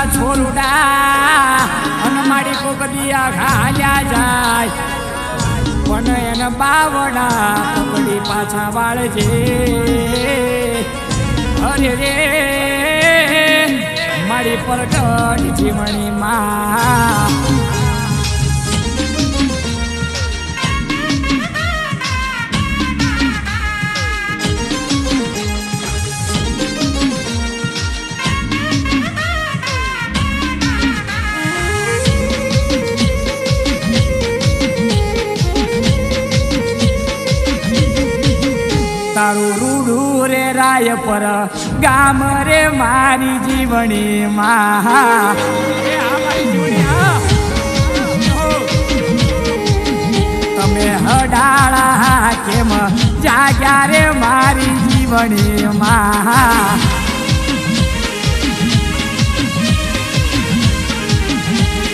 મારા છોરુડા અને મારી કોકદિયા ઘાલ્યા જાય પણ એને બાવડા પકડી પાછા વાળજે અરે રે મારી પરગટ જીવણી માં તારું રૂડું રે રાય પર ગામ રે મારી જીવણી માં તમે હડાળા કેમ જાગ્યા રે મારી જીવણી માં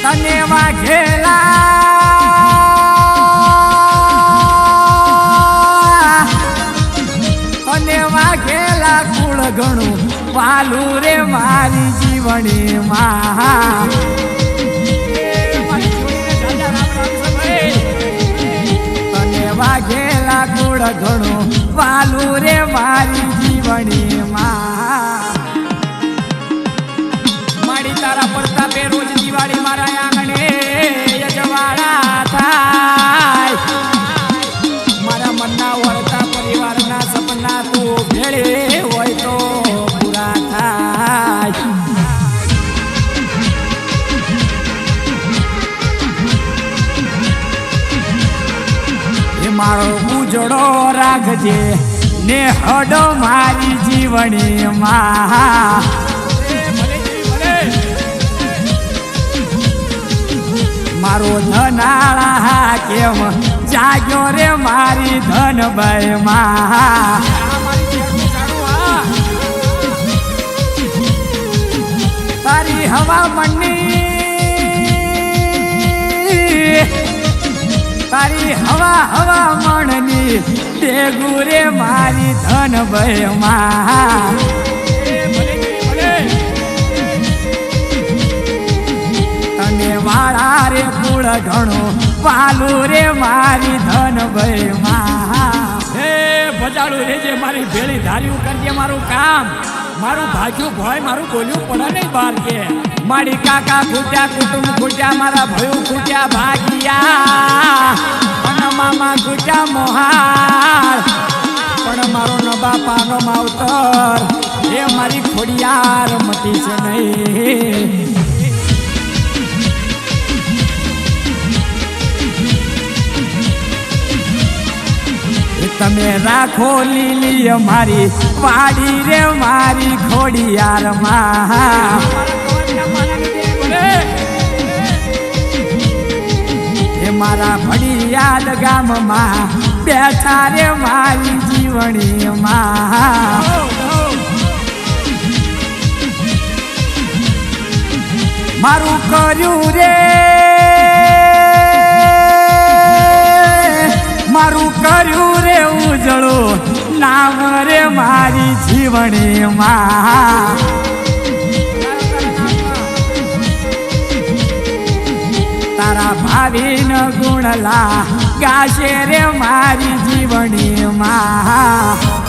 તને વાઘેલા વાઘેલા કુળ ઘણું વાલું રે મારી જીવણી માં તને વાઘેલા કુળ ઘણું વાલું રે મારી જીવણી માં મારી તારા પ્રતાપે રોજ દિવાળી મારા આંગણે યજવાળા થાય મારા મનના વળતા પરિવારના સપના તું ભેળે હોય તો પૂરા થાય એ મારો ઉજળો રાખજે ને હડો મારી જીવણી માં મારો ધનાળા કેમ જાગ્યો રે મારી ધનબાઈ માં તારી હવા મનની તારી હવા મણની દેગુ રે મારી ધનબાઈ માં તને વાળા રે કુળ ઘણો વાલું રે મારી ધનભાઈ માં હે ભજાળું રેજે મારી ભેળી ધાર્યું કરજે મારું કામ મારું ભાગ્યું ભય મારું બોલ્યું પડે નહીં બાર કે મારી કાકા ખૂટ્યા કુટુંબ ખૂટ્યા મારા ભયું ખૂટ્યા ભાગ્યા અને મામા ખૂટ્યા મોહાર પણ મારો નબા પાનો માવતર એ મારી ખોડિયાર મટી છે નહીં તમે રાખો લીલી મારી વાડી રે મારી ખોડિયાર માં એ મારા ફળિયાદ ગામમાં બેઠા રે મારી જીવણી માં મારું કર્યું રે મારું કર્યું રે ઉજળું નામ રે મારી જીવણી માં તારા ભાવિન ગુણલા ગાશે રે મારી જીવણી માં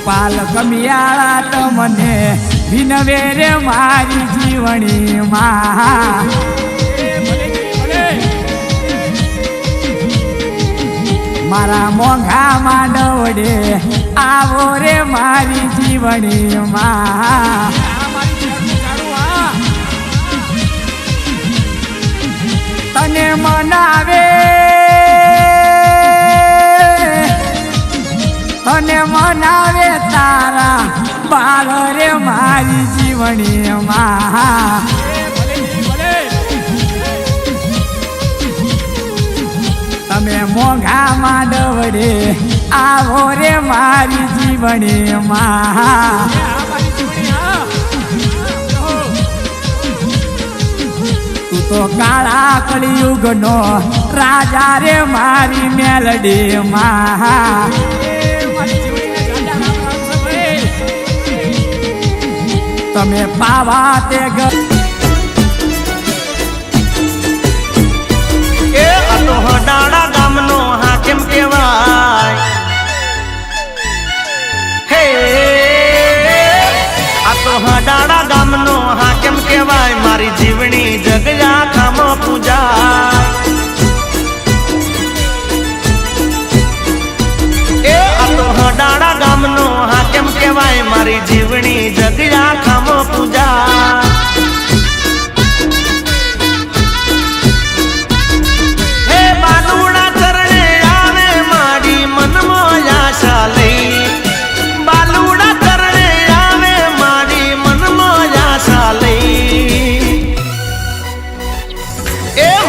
પાલ કમિયાળા તમને વિનવે રે મારી જીવણી માં મારા મોંઘા માંડવડે આવો રે મારી જીવણી માં તને મનાવે તને મનાવે તારા બાળ રે મારી જીવણી માં તમે મોંઘા માંડવડે આવો રે મારી જીવણી માં તું તો કાળા કળિયુગ નો રાજા રે મારી મેલડી માં તમે પાવા તે એ અતો હડાડા ગામનો હાકેમ કહેવાય હે આ તો હડાડા ગામનો હાકેમ કહેવાય મારી જીવણી જગયા ખામો પૂજા એ આ તો હડાડા ગામનો હાકેમ કહેવાય મારી જીવણી જગયા ખામો પૂજા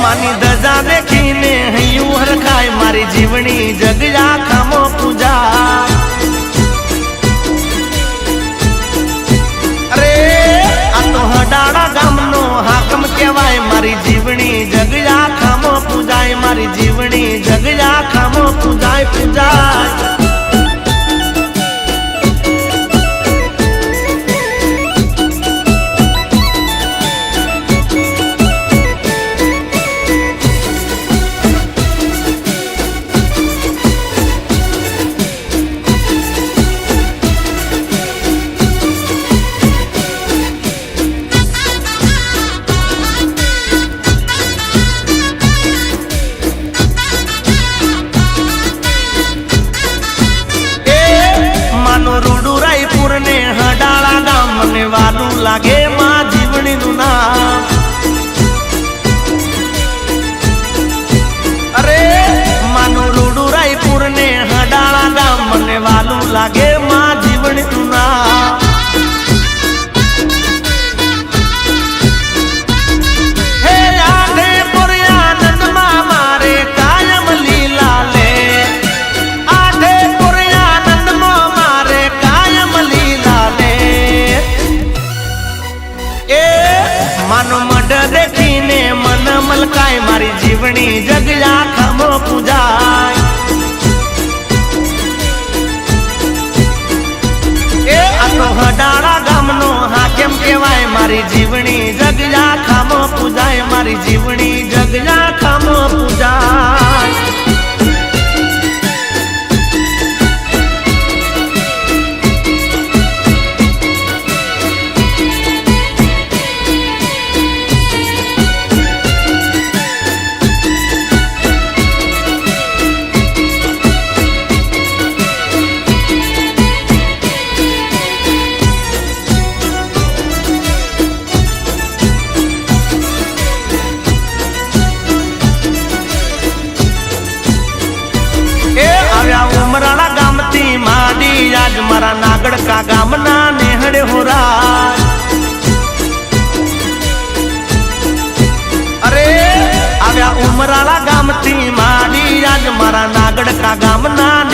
માની દજા દેખીને હૈયું હરખાય મારી જીવણી જગયા ખામો પૂજા અરે આ તો હડાડા ગામનો હાકમ કહેવાય મારી જીવણી જગયા ખામો પૂજાય મારી જીવણી જગયા ખામો પૂજાય પૂજાય લાગે માં જીવણી નું નામ અરે માનું રૂડું રાયપુર ને હડાળા ગામ મને વાલું લાગે માં જીવણી નું નામ હે આધે પુરયાનંદ માં મારે કાયમ લીલા લે આધે પુરયાનંદ માં મારે કાયમ લીલા લે માનો મઢ દેખીને મન મલકાય મારી જીવણી જગયા ખામો પૂજાય એ આ તો હડાળા ગામનો હાકેમ કહેવાય મારી જીવણી જગયા ખામો પૂજાય મારી જીવણી જગયા ખામો પૂજાય ઉમરાળા ગામથી માડી આજ મારા નાગડકા ગામના નેહડે હોરા અરે આવ્યા ઉમરાળા ગામથી માડી આજ મારા નાગડકા ગામના